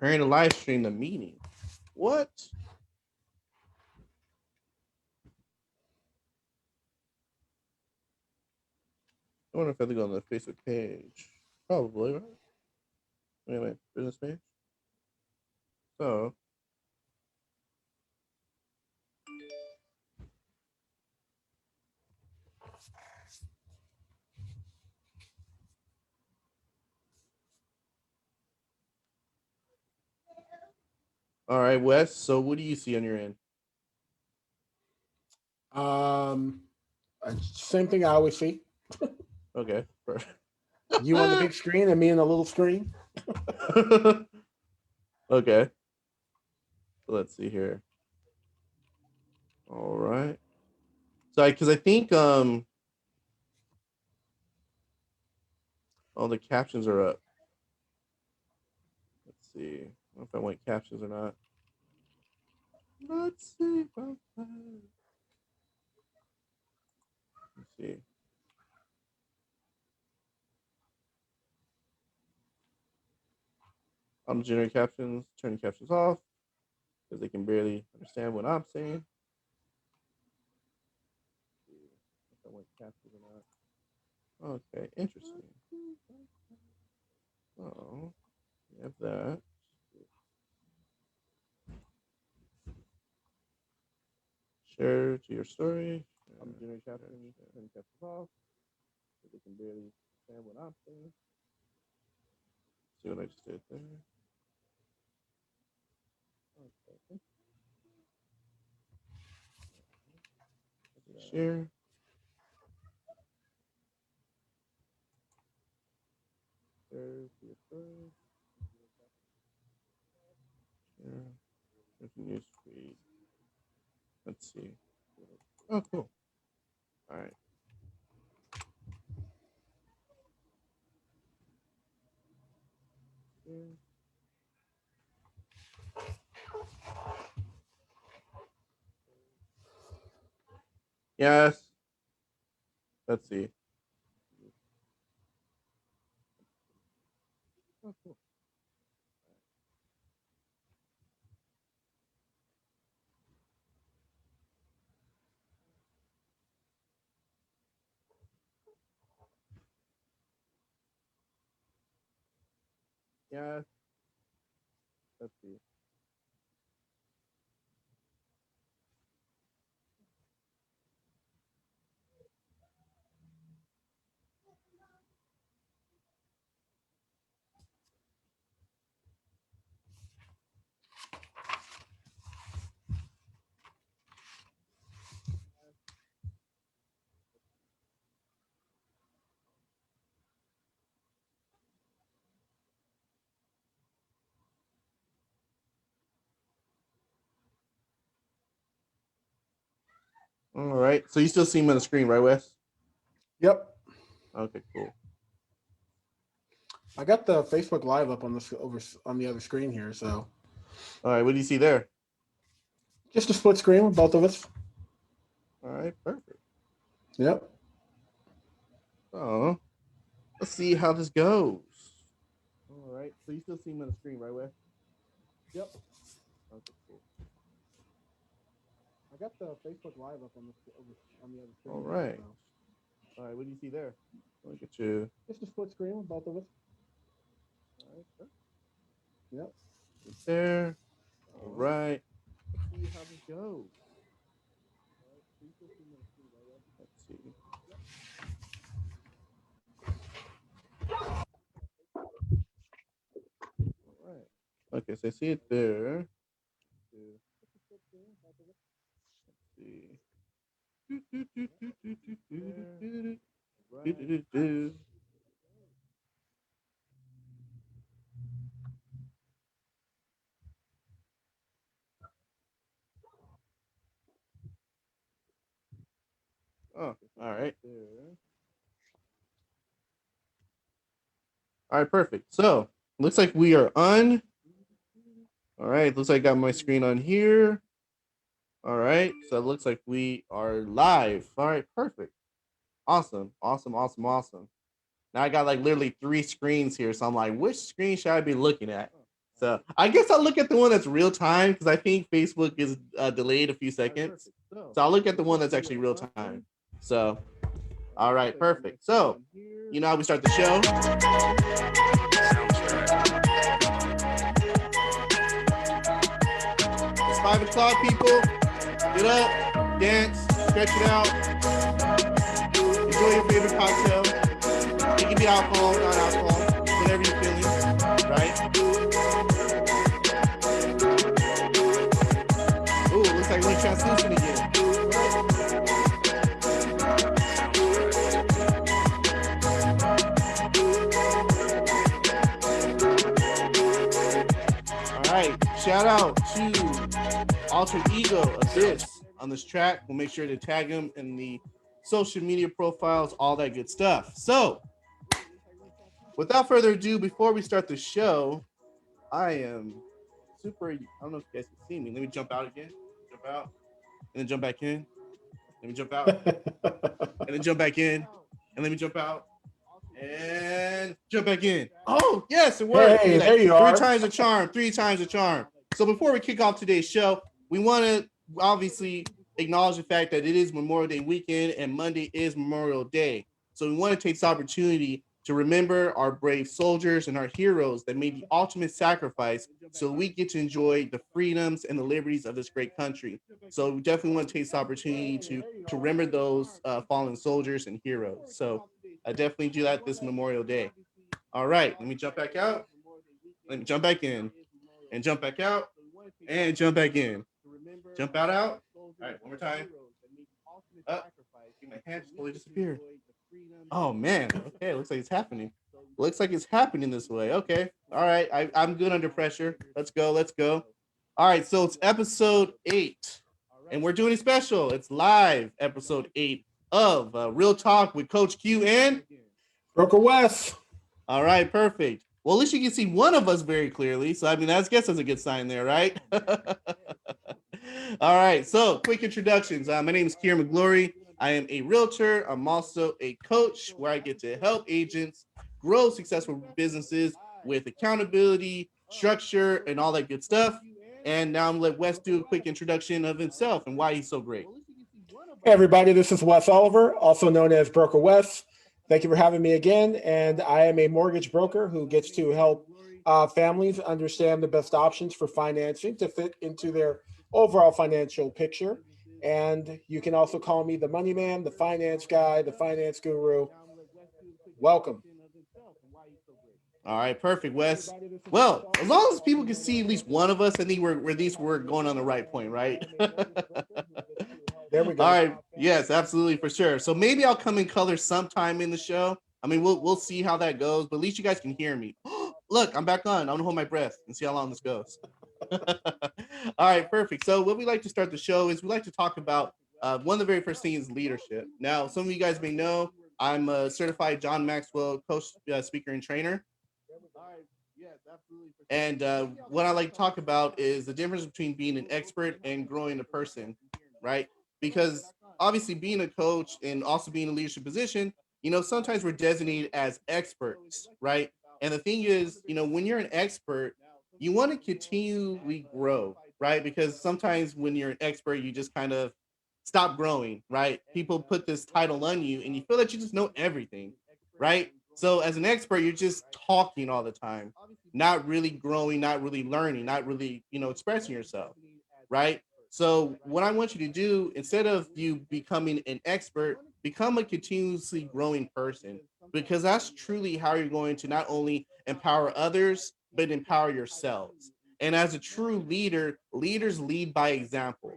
preparing to live stream the meeting. What? I wonder if I have to go on the Facebook page. Probably, right? Wait, business page. So. All right, Wes. So what do you see on your end? Same thing I always see. Okay. You on the big screen and me in the little screen. Okay. Let's see here. All right. So because I think all the captions are up. Let's see. I don't know if I want captions or not. Let's see about that. Let's see. I'm generating captions, turning captions off because they can barely understand what I'm saying. If I want captions or not. Okay, interesting. Oh, we have that. Share to your story. I'm generating captions, turning captions off because they can barely understand what I'm saying. See what I just did there. Okay. Share. Share to your story. Share. There's a news feed. Let's see. Oh, cool. All right. Share. Yes. Let's see. Oh, cool. Yes. Let's see. All right. So you still see him on the screen, right, Wes? Yep. Okay, cool. I got the Facebook Live up on the other screen here, so. All right. What do you see there? Just a split screen with both of us. All right. Perfect. Yep. Oh, let's see how this goes. All right. So you still see him on the screen, right, Wes? Yep. Okay, cool. I got the Facebook Live up on the other screen. All right. All right. What do you see there? Look at you. Just a split screen with both of us. All right. Perfect. Yep. Right there. All right. Let's see how this goes. Let's see. All right. Okay, so I see it there. Let's see. Oh, all right. All right, perfect. So looks like we are on. All right, looks like I got my screen on here. All right, so it looks like we are live. All right, perfect. Awesome, awesome, awesome, awesome. Now I got like literally 3 screens here, so I'm like, which screen should I be looking at? So I guess I'll look at the one that's real time because I think Facebook is delayed a few seconds. So I'll look at the one that's actually real time. So, all right, perfect. So, you know how we start the show? It's 5 o'clock, people. Get up, dance, stretch it out, enjoy your favorite cocktail. It can be alcohol, not alcohol, whatever you're feeling, right? Ooh, looks like we're translucent again. All right, shout out to Alter Ego Abyss on this track. We'll make sure to tag him in the social media profiles, all that good stuff. So, without further ado, before we start the show, I am super. I don't know if you guys can see me. Let me jump out again. Jump out. And then jump back in. Let me jump out. And then jump back in. And let me jump out. And jump back in. Oh, yes, it worked. Hey, there you are. 3 times a charm. 3 times a charm. So before we kick off today's show, we want to obviously acknowledge the fact that it is Memorial Day weekend and Monday is Memorial Day. So we want to take this opportunity to remember our brave soldiers and our heroes that made the ultimate sacrifice so we get to enjoy the freedoms and the liberties of this great country. So we definitely want to take this opportunity to remember those fallen soldiers and heroes. So I definitely do that this Memorial Day. All right, let me jump back out. Let me jump back in and jump back out and jump back in. Jump out. All right, one more time. Up. My hand just totally disappeared. Oh man. Okay, looks like it's happening. Looks like it's happening this way. Okay. All right. I'm good under pressure. Let's go. Let's go. All right. So it's episode 8, and we're doing a special. It's live episode 8 of Real Talk with Coach Q and Broker Wes. All right. Perfect. Well, at least you can see one of us very clearly. So I mean, I guess that's a good sign there, right? All right. So quick introductions. My name is Kieran McGlory. I am a realtor. I'm also a coach where I get to help agents grow successful businesses with accountability, structure, and all that good stuff. And now I'm gonna let Wes do a quick introduction of himself and why he's so great. Hey, everybody, this is Wes Oliver, also known as Broker Wes. Thank you for having me again. And I am a mortgage broker who gets to help families understand the best options for financing to fit into their overall financial picture. And you can also call me the money man, the finance guy, the finance guru. Welcome. All right, perfect, Wes. Well, as long as people can see at least one of us, I think we're at least we're going on the right point, right? There we go. All right, yes, absolutely, for sure. So maybe I'll come in color sometime in the show. I mean, we'll see how that goes, but at least you guys can hear me. Look, I'm back on. I'm gonna hold my breath and see how long this goes. All right, perfect. So what we like to start the show is we like to talk about one of the very first things is leadership. Now, some of you guys may know I'm a certified John Maxwell coach, speaker, and trainer. And what I like to talk about is the difference between being an expert and growing a person, right? Because obviously being a coach and also being in a leadership position, you know, sometimes we're designated as experts, right? And the thing is, you know, when you're an expert, you want to continually grow, right? Because sometimes when you're an expert, you just kind of stop growing, right? People put this title on you and you feel that you just know everything, right? So as an expert, you're just talking all the time, not really growing, not really learning, not really, you know, expressing yourself, right? So what I want you to do, instead of you becoming an expert, become a continuously growing person, because that's truly how you're going to not only empower others, but empower yourselves. And as a true leader, leaders lead by example,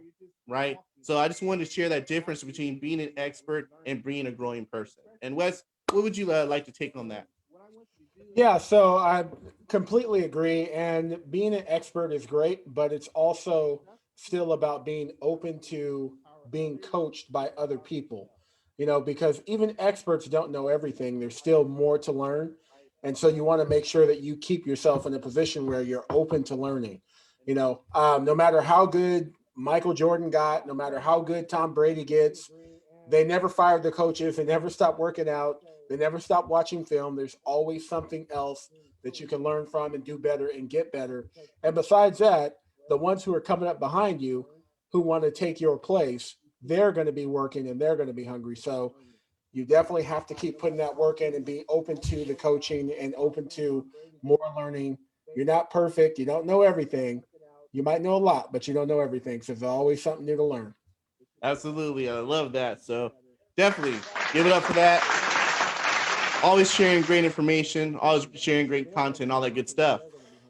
right? So I just wanted to share that difference between being an expert and being a growing person. And Wes, what would you like to take on that? Yeah, so I completely agree. And being an expert is great, but it's also still about being open to being coached by other people, because even experts don't know everything. There's still more to learn. And so you want to make sure that you keep yourself in a position where you're open to learning. No matter how good Michael Jordan got, no matter how good Tom Brady gets, they never fired the coaches. They never stopped working out. They never stopped watching film. There's always something else that you can learn from and do better and get better. And besides that, the ones who are coming up behind you who want to take your place, they're going to be working and they're going to be hungry. So you definitely have to keep putting that work in and be open to the coaching and open to more learning. You're not perfect. You don't know everything. You might know a lot, but you don't know everything. So there's always something new to learn. Absolutely, I love that. So definitely give it up for that. Always sharing great information, always sharing great content, all that good stuff.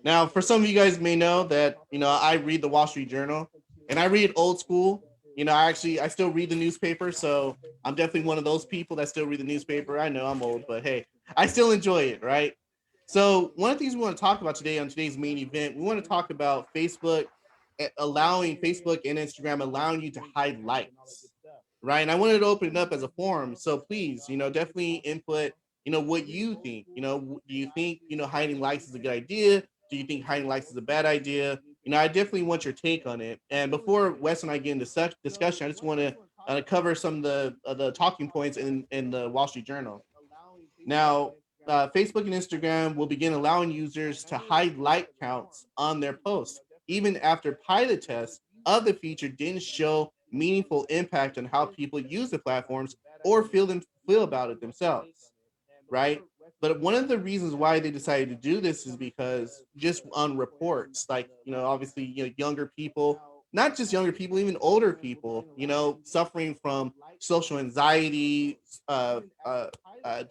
Now, for some of you guys may know that I read the Wall Street Journal, and I read old school. I still read the newspaper, so I'm definitely one of those people that still read the newspaper. I know I'm old, but hey, I still enjoy it, right? So one of the things we want to talk about today on today's main event, we want to talk about allowing Facebook and Instagram allowing you to hide likes, right? And I wanted to open it up as a forum. So please, definitely input, what you think. Do you think, hiding likes is a good idea? Do you think hiding likes is a bad idea? I definitely want your take on it. And before Wes and I get into such discussion, I just want to cover some of the talking points in the Wall Street Journal. Now, Facebook and Instagram will begin allowing users to hide like counts on their posts, even after pilot tests of the feature didn't show meaningful impact on how people use the platforms or feel about it themselves, right? But one of the reasons why they decided to do this is because just on reports, like obviously, younger people, not just younger people, even older people, suffering from social anxiety,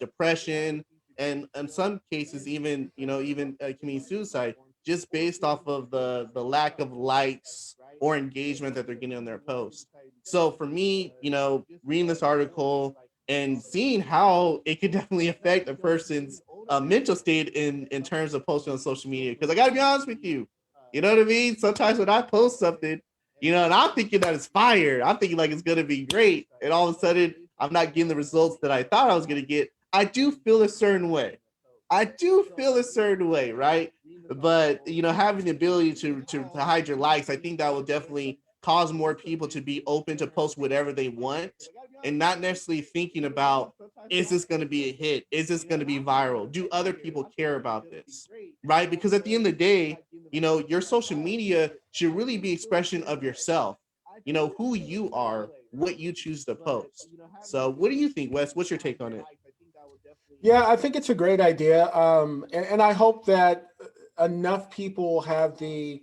depression, and in some cases, even committing suicide, just based off of the lack of likes or engagement that they're getting on their posts. So for me, reading this article and seeing how it could definitely affect a person's mental state in terms of posting on social media. Because I got to be honest with you, you know what I mean? Sometimes when I post something, and I'm thinking that it's fire, I'm thinking like it's going to be great. And all of a sudden, I'm not getting the results that I thought I was going to get. I do feel a certain way. I do feel a certain way, right? But having the ability to hide your likes, I think that will definitely cause more people to be open to post whatever they want and not necessarily thinking about, is this going to be a hit? Is this going to be viral? Do other people care about this? Right? Because at the end of the day, your social media should really be expression of yourself. Who you are, what you choose to post. So what do you think, Wes? What's your take on it? Yeah, I think it's a great idea. And I hope that enough people have the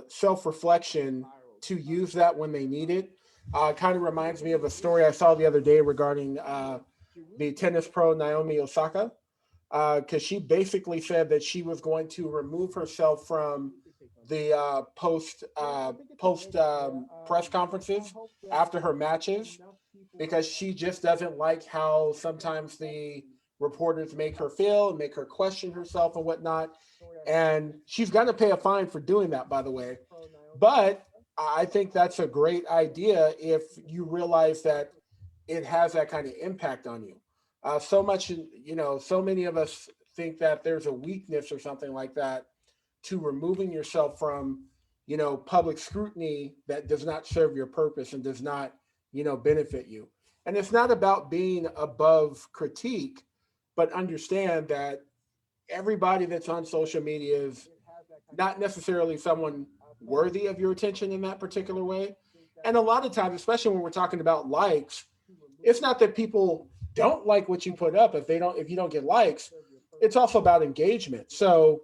self reflection to use that when they need it. Kind of reminds me of a story I saw the other day regarding the tennis pro Naomi Osaka, because she basically said that she was going to remove herself from the post press conferences after her matches because she just doesn't like how sometimes the reporters make her feel and make her question herself and whatnot. And she's going to pay a fine for doing that, by the way. But I think that's a great idea if you realize that it has that kind of impact on you. So much, so many of us think that there's a weakness or something like that to removing yourself from, public scrutiny that does not serve your purpose and does not, benefit you. And it's not about being above critique, but understand that everybody that's on social media is not necessarily someone worthy of your attention in that particular way. And a lot of times, especially when we're talking about likes, it's not that people don't like what you put up if you don't get likes. It's also about engagement. So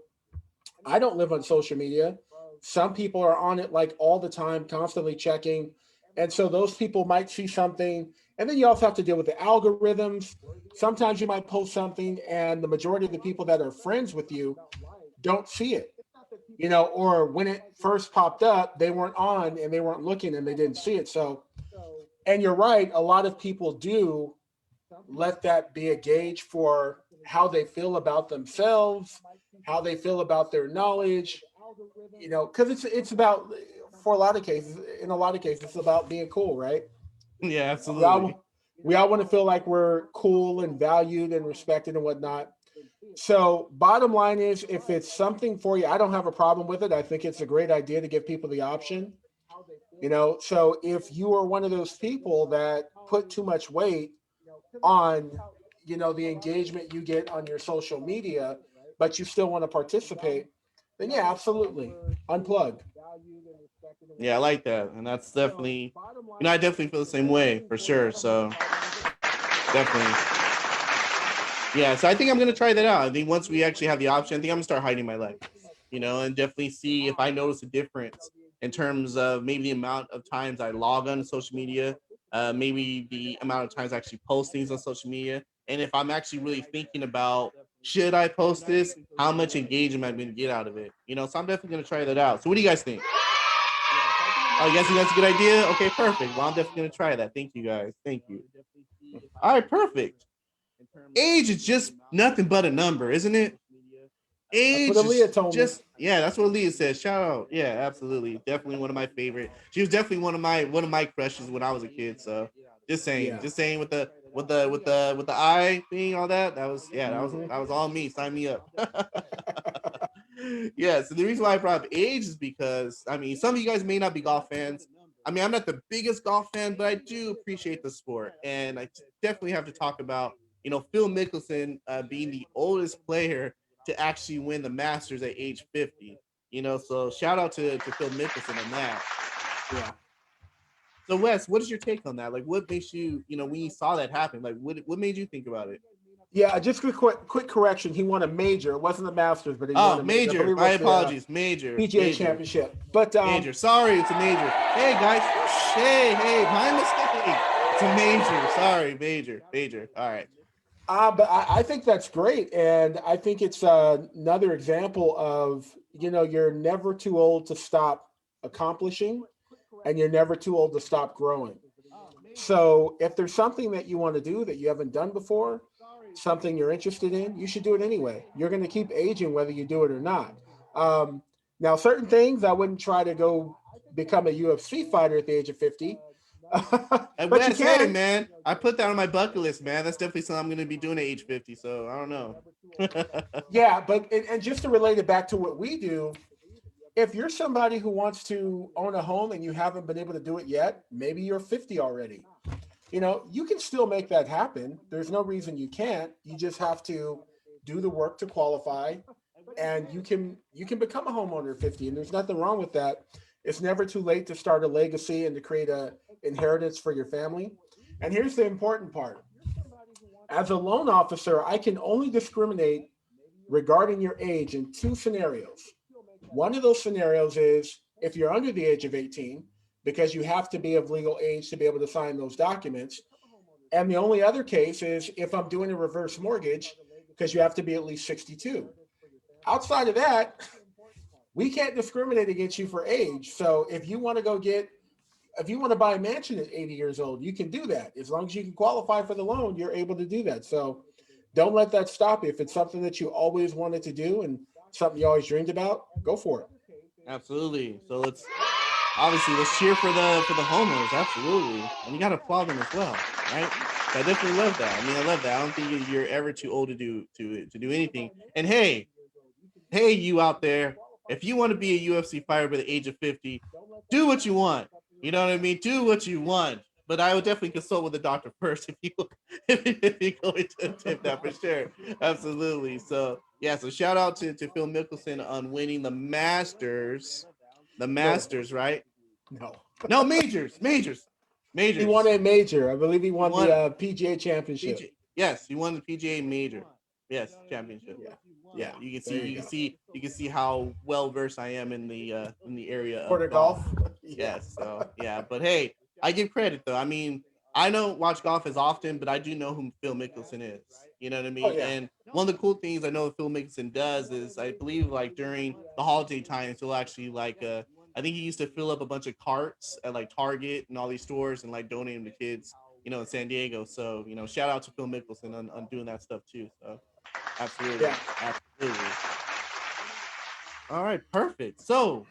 I don't live on social media. Some people are on it like all the time, constantly checking. And so those people might see something. And then you also have to deal with the algorithms. Sometimes you might post something, and the majority of the people that are friends with you don't see it, or when it first popped up, they weren't on and they weren't looking and they didn't see it. So, and you're right, a lot of people do let that be a gauge for how they feel about themselves, how they feel about their knowledge, because it's about, for a lot of cases, in a lot of cases, it's about being cool, right? Yeah, We absolutely. all we all want to feel like we're cool and valued and respected and whatnot. So, bottom line is, if it's something for you, I don't have a problem with it. I think it's a great idea to give people the option. So if you are one of those people that put too much weight on the engagement you get on your social media, but you still want to participate, then yeah, absolutely. Unplug. Yeah, I like that, and that's definitely, I definitely feel the same way for sure. So definitely, yeah. So I think I'm gonna try that out. I think once we actually have the option, I think I'm gonna start hiding my legs, and definitely see if I notice a difference in terms of maybe the amount of times I log on social media, maybe the amount of times I actually post things on social media, and if I'm actually really thinking about should I post this, how much engagement I'm gonna get out of it. So I'm definitely gonna try that out. So what do you guys think? Oh, you guys think that's a good idea? Okay, perfect. Well, I'm definitely gonna try that. Thank you guys. Thank you. All right, perfect. Age is just nothing but a number, isn't it? That's what Age Aaliyah is told me. just, yeah, that's what Leah said. Shout out. Yeah, absolutely. Definitely one of my favorite. She was definitely one of my crushes when I was a kid. So just saying. Yeah. Just saying with the eye thing, all that. That was, yeah, that was Hmm. that was all me. Sign me up. Yeah, so the reason why I brought up age is because some of you guys may not be golf fans. I'm not the biggest golf fan, but I do appreciate the sport, and I definitely have to talk about Phil Mickelson being the oldest player to actually win the Masters at age 50. So shout out to Phil Mickelson on that. Yeah. So Wes, what is your take on that? Like, what makes you, when you saw that happen, like, what made you think about it? Yeah, just a quick correction. He won a major. It wasn't the Masters, but he won Oh, a major. I major. believe it My was the apologies. Major, PGA major. Championship. But Major. Sorry, it's a major. Hey guys. Hey, my mistake. It's a major. Sorry, major. Major. All right. but I think that's great, and I think it's another example of you're never too old to stop accomplishing, and you're never too old to stop growing. So if there's something that you want to do that you haven't done before, something you're interested in, you should do it anyway. You're going to keep aging whether you do it or not. Um, Now, certain things I wouldn't try to go become a UFC fighter at the age of 50, Hey but you Wes, hey can. man. I put that on my bucket list, man. That's definitely something I'm gonna be doing at age 50, so I don't know. Yeah, but and just to relate it back to what we do, if you're somebody who wants to own a home and you haven't been able to do it yet, maybe you're 50 already. You can still make that happen. There's no reason you can't. You just have to do the work to qualify, and you can become a homeowner at 50, and there's nothing wrong with that. It's never too late to start a legacy and to create a inheritance for your family. And here's the important part. As a loan officer, I can only discriminate regarding your age in two scenarios. One of those scenarios is if you're under the age of 18, because you have to be of legal age to be able to sign those documents. And the only other case is if I'm doing a reverse mortgage, because you have to be at least 62. Outside of that, we can't discriminate against you for age. So if you want to buy a mansion at 80 years old, you can do that. As long as you can qualify for the loan, you're able to do that. So don't let that stop you. If it's something that you always wanted to do and something you always dreamed about, go for it. Absolutely. So let's cheer for the homers. Absolutely, and you got to applaud them as well, right? So I definitely love that. I love that. I don't think you're ever too old to do anything. And hey, you out there, if you want to be a UFC fighter by the age of 50, do what you want. You know what I mean? Do what you want. But I would definitely consult with the doctor first if you if you're going to attempt that for sure. Absolutely. So yeah, so shout out to Phil Mickelson on winning the Masters. The No, Masters, right? no. No, He won majors. a major. I believe he He won the won PGA Championship. PG. Yes, he won the PGA Major. Yes, championship. Yeah, Yeah, yeah. you can see There you you can go. see you can see how well versed I am in the area For of the golf. golf, yeah. Yes, so yeah, but hey, I give credit though. I don't watch golf as often, but I do know who Phil Mickelson is. You know what I Oh mean? yeah. And one of the cool things I know that Phil Mickelson does is I believe like during the holiday times he'll actually I think he used to fill up a bunch of carts at like Target and all these stores and like donate them to kids, in San Diego. So, shout out to Phil Mickelson on doing that stuff too. So absolutely. Yeah. Absolutely. All right, perfect. So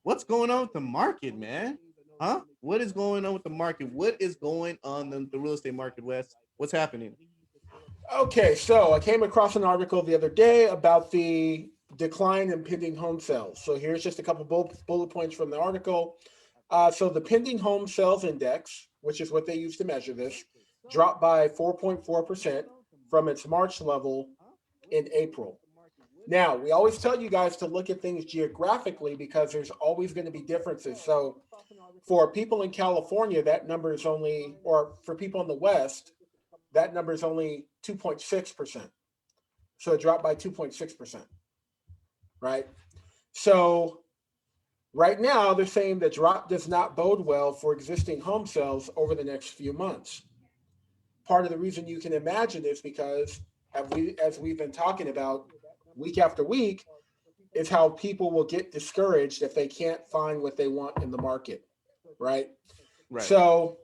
what's going on with the market, man? Huh? What is going on with the market? What is going on in the real estate market, West? What's happening? Okay, so I came across an article the other day about the decline in pending home sales. So here's just a couple bullet points from the article. So the pending home sales index, which is what they use to measure this, dropped by 4.4% from its March level in April. Now, we always tell you guys to look at things geographically because there's always going to be differences. So, for people in California, that number is only, or for people in the West, that number is only 2.6%. So it dropped by 2.6%, right? So right now, they're saying the drop does not bode well for existing home sales over the next few months. Part of the reason you can imagine is because, as we've been talking about week after week, is how people will get discouraged if they can't find what they want in the market, right? Right. So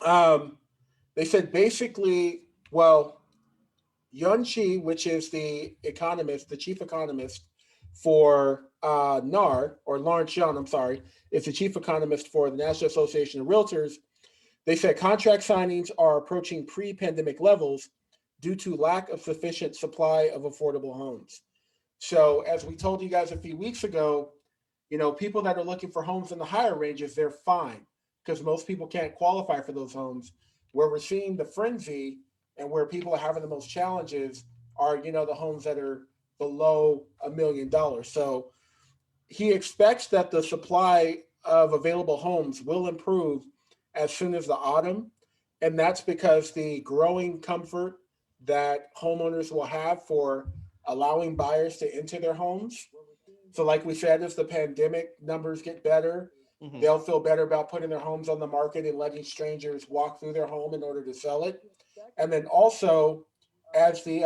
um, they said basically, well, Yun Chi, which is the economist, the chief economist for NAR, or Lawrence Yun, I'm sorry, is the chief economist for the National Association of Realtors. They said contract signings are approaching pre-pandemic levels due to lack of sufficient supply of affordable homes. So, as we told you guys a few weeks ago, people that are looking for homes in the higher ranges, they're fine because most people can't qualify for those homes. Where we're seeing the frenzy and where people are having the most challenges are, the homes that are below $1 million. So he expects that the supply of available homes will improve as soon as the autumn. And that's because the growing comfort that homeowners will have for allowing buyers to enter their homes. So, like we said, as the pandemic numbers get better, Mm-hmm. they'll feel better about putting their homes on the market and letting strangers walk through their home in order to sell it. And then also, as the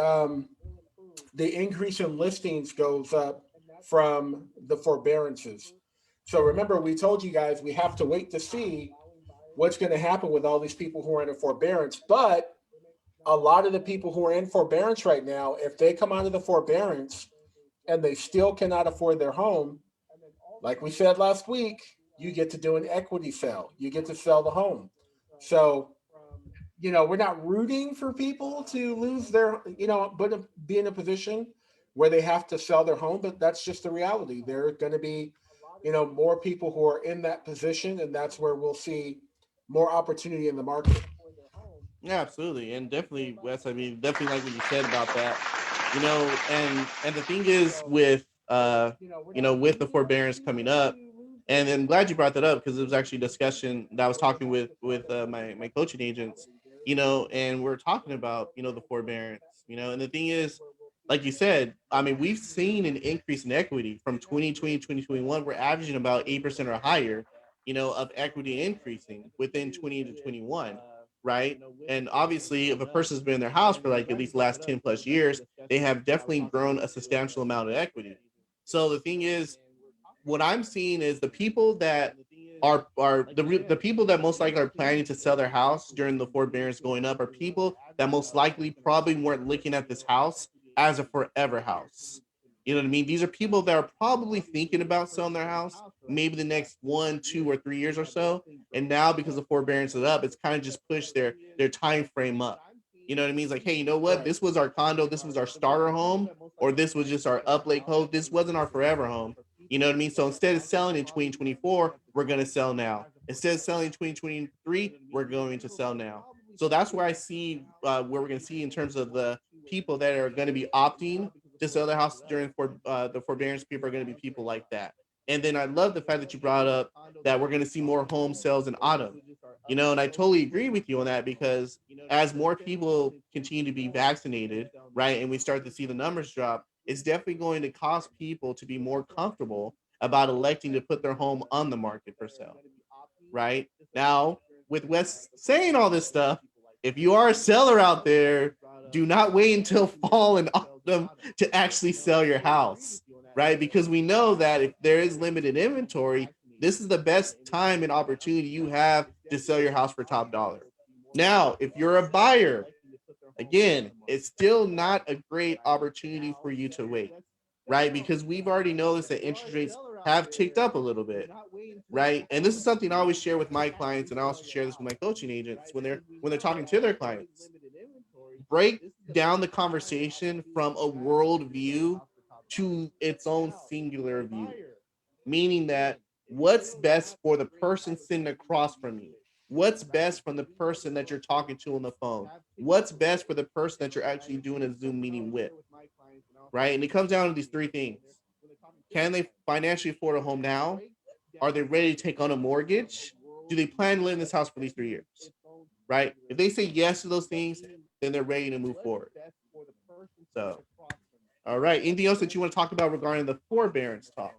increase in listings goes up from the forbearances. So remember, we told you guys we have to wait to see what's going to happen with all these people who are in a forbearance. But a lot of the people who are in forbearance right now, if they come out of the forbearance and they still cannot afford their home, like we said last week, you get to do an equity sale. You get to sell the home. So, we're not rooting for people to lose their, but be in a position where they have to sell their home, but that's just the reality. There are going to be, more people who are in that position, and that's where we'll see more opportunity in the market. Yeah, absolutely, and definitely, Wes. I mean, definitely like what you said about that. And the thing is with with the forbearance coming up, and I'm glad you brought that up because it was actually a discussion that I was talking with my coaching agents, and we're talking about the forbearance, and the thing is, like you said, I mean, we've seen an increase in equity from 2020 to 2021. We're averaging about 8% or higher, of equity increasing within 20 to 21, right? And obviously, if a person's been in their house for like at least the last 10 plus years, they have definitely grown a substantial amount of equity. So the thing is, what I'm seeing is the people that are the people that most likely are planning to sell their house during the forbearance going up are people that most likely probably weren't looking at this house as a forever house. You know what I mean? These are people that are probably thinking about selling their house maybe the next 1, 2, or 3 years or so. And now because the forbearance is up, it's kind of just pushed their time frame up. You know what I mean? It's like, hey, you know what? Right. This was our condo, this was our starter home, or this was just our up lake home. This wasn't our forever home. You know what I mean? So instead of selling in 2024, we're going to sell now. Instead of selling in 2023, we're going to sell now. So that's where I see where we're going to see in terms of the people that are going to be opting to sell their house during the forbearance. People are going to be people like that. And then I love the fact that you brought up that we're going to see more home sales in autumn. And I totally agree with you on that because as more people continue to be vaccinated, right, and we start to see the numbers drop, it's definitely going to cause people to be more comfortable about electing to put their home on the market for sale, right? Now, with Wes saying all this stuff, if you are a seller out there, do not wait until fall and autumn to actually sell your house, right? Because we know that if there is limited inventory, this is the best time and opportunity you have to sell your house for top dollar. Now, if you're a buyer, again, it's still not a great opportunity for you to wait, right? Because we've already noticed that interest rates have ticked up a little bit, right? And this is something I always share with my clients, and I also share this with my coaching agents when they're talking to their clients. Break down the conversation from a world view to its own singular view, meaning that what's best for the person sitting across from you, what's best from the person that you're talking to on the phone, what's best for the person that you're actually doing a Zoom meeting with. right? And it comes down to these three things: can they financially afford a home now? Are they ready to take on a mortgage? Do they plan to live in this house for these 3 years? Right? If they say yes to those things, then they're ready to move forward. So, all right. Anything else that you want to talk about regarding the forbearance talk?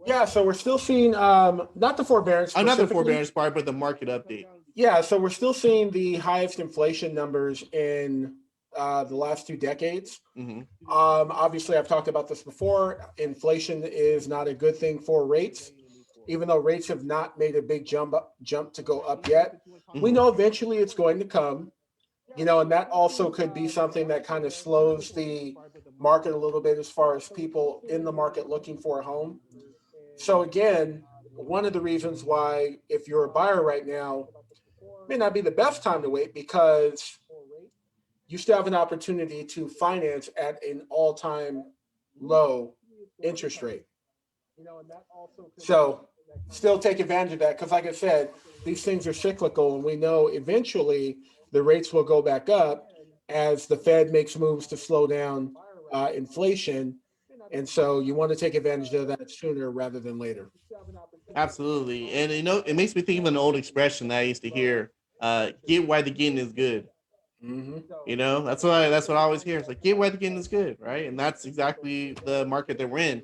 Yeah, so we're still seeing not the forbearance Not the specifically. forbearance part, but the market update. Yeah, so we're still seeing the highest inflation numbers in the last 2 decades. Mm-hmm. Obviously, I've talked about this before. Inflation is not a good thing for rates, even though rates have not made a big jump to go up yet. We Mm-hmm. know eventually it's going to come, and that also could be something that kind of slows the market a little bit as far as people in the market looking for a home. So again, one of the reasons why if you're a buyer right now, may not be the best time to wait because you still have an opportunity to finance at an all-time low interest rate. So still take advantage of that because, like I said, these things are cyclical, and we know eventually the rates will go back up as the Fed makes moves to slow down inflation. And so you want to take advantage of that sooner rather than later. Absolutely. And it makes me think of an old expression that I used to hear, get while the getting is good. Mm-hmm. That's what I always hear. It's like get while the getting is good, right? And that's exactly the market that we're in.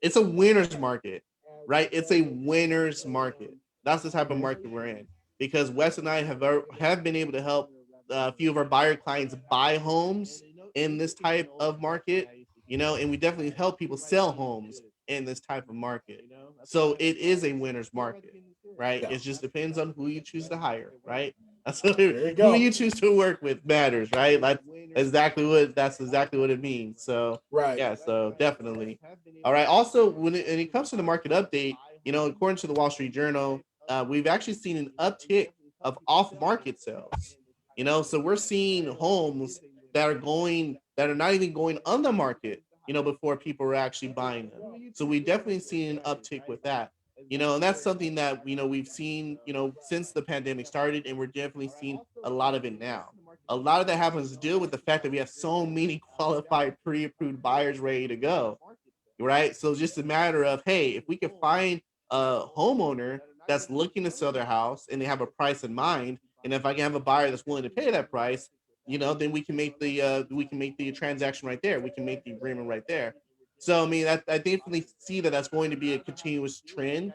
It's a winner's market, right? It's a winner's market. That's the type of market we're in because Wes and I have been able to help a few of our buyer clients buy homes in this type of market, and we definitely help people sell homes in this type of market. So it is a winner's market, right? Yeah. It just depends on who you choose to hire, right? That's There you who go. you choose to work with matters, right? That's exactly what it means. So Right. yeah, so definitely. All right. Also, when it comes to the market update, according to the Wall Street Journal, we've actually seen an uptick of off-market sales. So we're seeing homes that are not even going on the market, before people are actually buying them. So we definitely seen an uptick with that. And that's something that we've seen, since the pandemic started, and we're definitely seeing a lot of it now. A lot of that happens to do with the fact that we have so many qualified pre-approved buyers ready to go, right? So it's just a matter of, hey, if we can find a homeowner that's looking to sell their house and they have a price in mind, and if I can have a buyer that's willing to pay that price, then we can make the transaction right there. We can make the agreement right there. So I mean, I definitely see that that's going to be a continuous trend.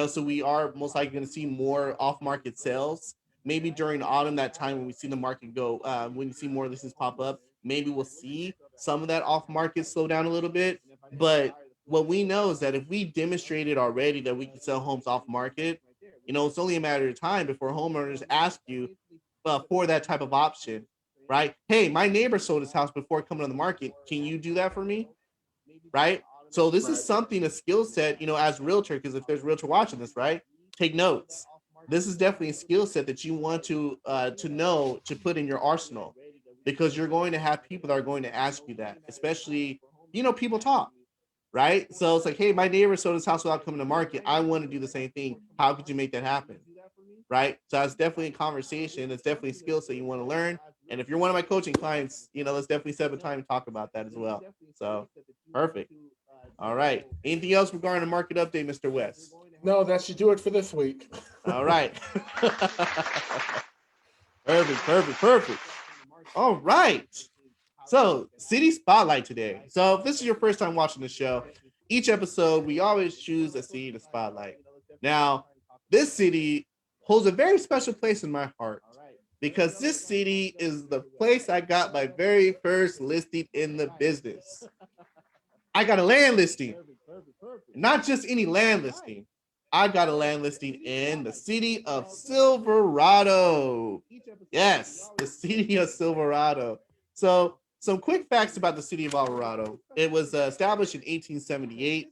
So we are most likely going to see more off-market sales. Maybe during autumn, that time when we see the market go, when you see more listings pop up, maybe we'll see some of that off-market slow down a little bit. But what we know is that if we demonstrated already that we can sell homes off-market, it's only a matter of time before homeowners ask you for that type of option, right? Hey, my neighbor sold his house before coming on the market. Can you do that for me? Right? So this is Right. something, a skill set, as a realtor, because if there's a realtor watching this, right? Take notes. This is definitely a skill set that you want to know to put in your arsenal because you're going to have people that are going to ask you that, especially, people talk, right? So it's like, hey, my neighbor sold his house without coming to market. I want to do the same thing. How could you make that happen? Right? So that's definitely a conversation. It's definitely a skill set you want to learn. And if you're one of my coaching clients, let's definitely set up a time to talk about that as well. So perfect. All right. Anything else regarding the market update, Mr. West? No, that should do it for this week. All right. Perfect, perfect, perfect. All right. So, City Spotlight today. So, if this is your first time watching the show, each episode we always choose a city to spotlight. Now, this city holds a very special place in my heart because this city is the place I got my very first listing in the business. I got a land listing, not just any land listing. I got a land listing in the city of Silverado. Yes, the city of Silverado. So, some quick facts about the city of Alvarado. It was established in 1878,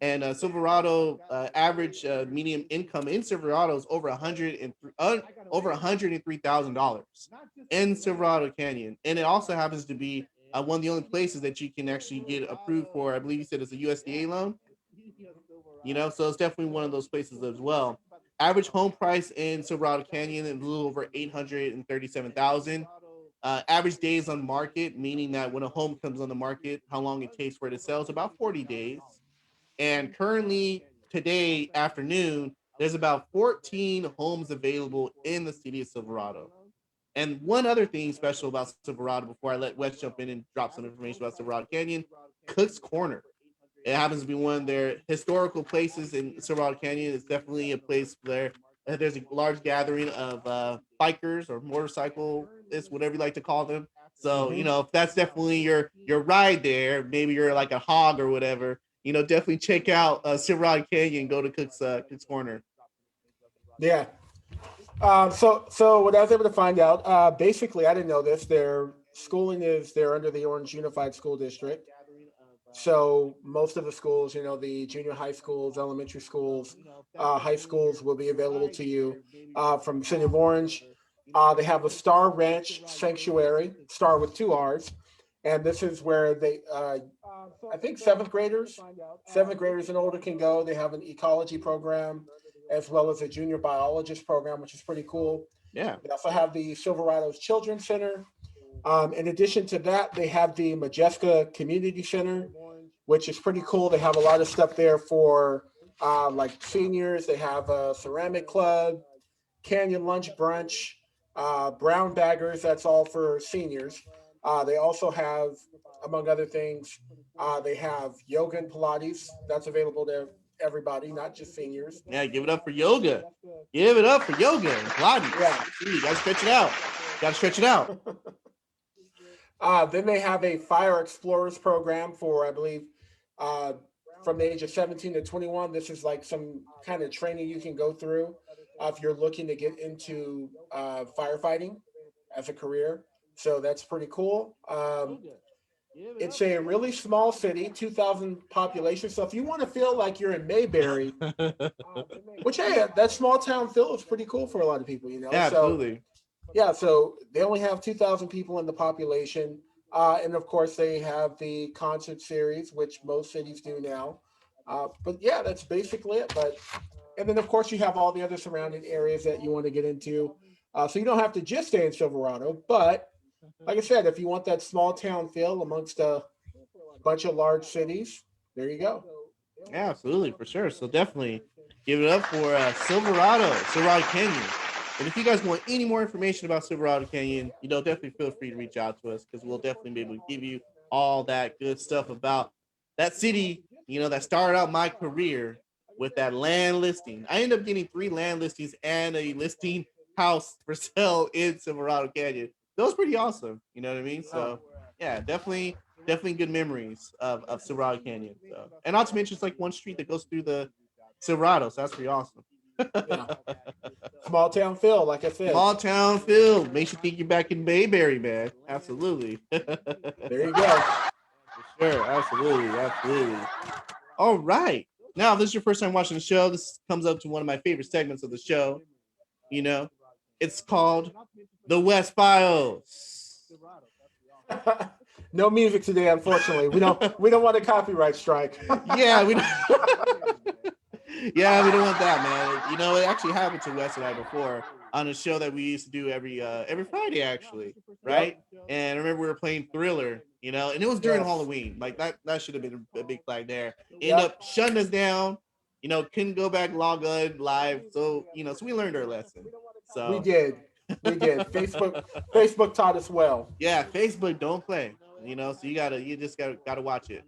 and Silverado average median income in Silverado is over $103,000 in Silverado Canyon, and it also happens to be one of the only places that you can actually get approved for. I believe you said it's a USDA loan. So it's definitely one of those places as well. Average home price in Silverado Canyon is a little over 837,000. average days on market, meaning that when a home comes on the market, how long it takes for it to sell is about 40 days. And currently, today afternoon, there's about 14 homes available in the city of Silverado. And one other thing special about Silverado before I let Wes jump in and drop some information about Silverado Canyon, Cook's Corner. It happens to be one of their historical places in Silverado Canyon. It's definitely a place where there's a large gathering of bikers or motorcyclists, whatever you like to call them. So, Mm-hmm. if that's definitely your ride there, maybe you're like a hog or whatever, definitely check out Silverado Canyon. Go to Cook's Corner. Yeah. So what I was able to find out, basically, I didn't know this. Their schooling is they're under the Orange Unified School District. So most of the schools, the junior high schools, elementary schools, high schools will be available to you from the city of Orange. They have a Star Ranch Sanctuary, Star with two R's, and this is where I think seventh graders and older can go. They have an ecology program as well as a junior biologist program, which is pretty cool. Yeah. They also have the Silverado's Children's Center. In addition to that, they have the Majeska Community Center, which is pretty cool. They have a lot of stuff there for like seniors. They have a ceramic club, Canyon Lunch Brunch, Brown Baggers. That's all for seniors. They also have, among other things, they have yoga and Pilates. That's available to everybody, not just seniors. Yeah, give it up for yoga. Give it up for yoga and Pilates. Yeah. See, you gotta stretch it out. Gotta stretch it out. Then they have a Fire Explorers program for, I believe, uh, from the age of 17 to 21. This is like some kind of training you can go through if you're looking to get into firefighting as a career. So that's pretty cool. It's a really small city, 2,000 population. So if you want to feel like you're in Mayberry, which, hey, that small town feel is pretty cool for a lot of people, Yeah, So absolutely. yeah, so they only have 2,000 people in the population. And of course, they have the concert series, which most cities do now. But yeah, that's basically it. And then, of course, you have all the other surrounding areas that you want to get into. So you don't have to just stay in Silverado. But like I said, if you want that small town feel amongst a bunch of large cities, there you go. Yeah, absolutely, for sure. So definitely give it up for Silverado Canyon. And if you guys want any more information about Silverado Canyon, definitely feel free to reach out to us because we'll definitely be able to give you all that good stuff about that city, that started out my career with that land listing. I ended up getting 3 land listings and a listing house for sale in Silverado Canyon. That was pretty awesome. You know what I mean? So yeah, definitely good memories of Silverado Canyon. So, and not to mention, it's like one street that goes through the Silverado, so that's pretty awesome. Yeah. Small town feel, like I said. Small town feel makes you think you're back in Bayberry, man. Absolutely. There you go. Sure, absolutely. All right. Now, if this is your first time watching the show, this comes up to one of my favorite segments of the show. You know, it's called the Wes Files. No music today, unfortunately. We don't want a copyright strike. Yeah, we don't. Yeah, we don't want that, man. It actually happened to Wes and I before on a show that we used to do every Friday, actually, right? And I remember we were playing Thriller, and it was during Yes. Halloween. Like that should have been a big flag there. End Yep. up shutting us down. Couldn't go back log on live. So we learned our lesson. We So did. We did. Facebook taught us well. yeah, Facebook don't play. So you just gotta watch it.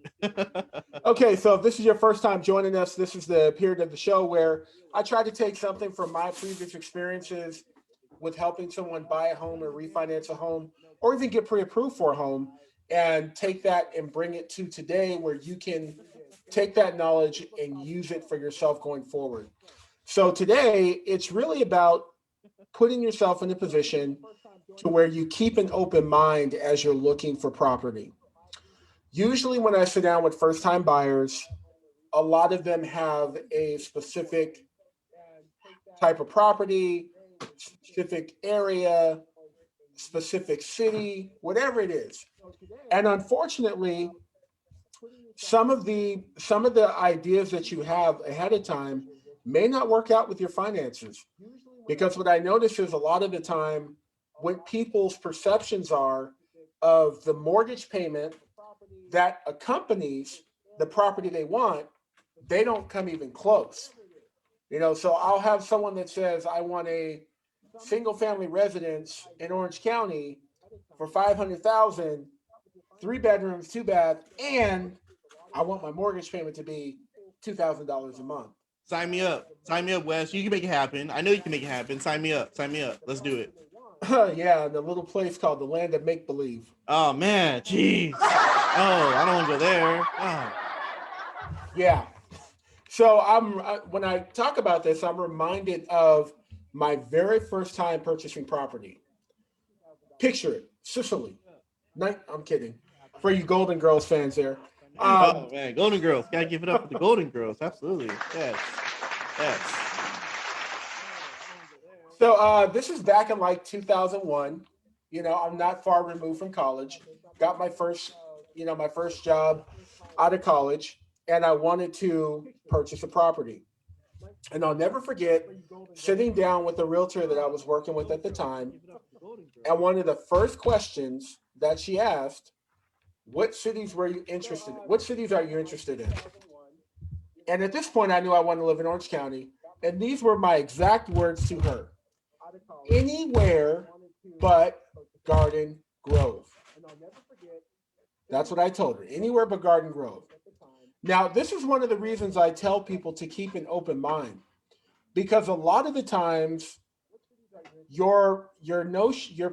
Okay, so if this is your first time joining us, this is the period of the show where I try to take something from my previous experiences with helping someone buy a home or refinance a home or even get pre-approved for a home and take that and bring it to today where you can take that knowledge and use it for yourself going forward. So today it's really about putting yourself in a position to where you keep an open mind as you're looking for property. Usually when I sit down with first-time buyers, a lot of them have a specific type of property, specific area, specific city, whatever it is. And unfortunately, some of the ideas that you have ahead of time may not work out with your finances. Because what I notice is a lot of the time, what people's perceptions are of the mortgage payment that accompanies the property they want, they don't come even close. So I'll have someone that says, I want a single family residence in Orange County for 500,000, 3 bedrooms, 2 bath, and I want my mortgage payment to be $2,000 a month. Sign me up. Sign me up, Wes. You can make it happen. I know you can make it happen. Sign me up. Sign me up. Let's do it. Yeah, the little place called the Land of Make Believe. Oh man, jeez. Oh, I don't want to go there. Oh. Yeah. So when I talk about this, I'm reminded of my very first time purchasing property. Picture it, Sicily. I'm kidding. For you Golden Girls fans there. Oh man, Golden Girls. Gotta give it up for the Golden Girls. Absolutely. Yes. Yes. So this is back in like 2001. I'm not far removed from college. Got my first job out of college, and I wanted to purchase a property. And I'll never forget sitting down with the realtor that I was working with at the time. And one of the first questions that she asked, what cities were you interested in? What cities are you interested in? And at this point, I knew I wanted to live in Orange County. And these were my exact words to her: anywhere but Garden Grove. That's what I told her. Anywhere but Garden Grove. Now, this is one of the reasons I tell people to keep an open mind, because a lot of the times your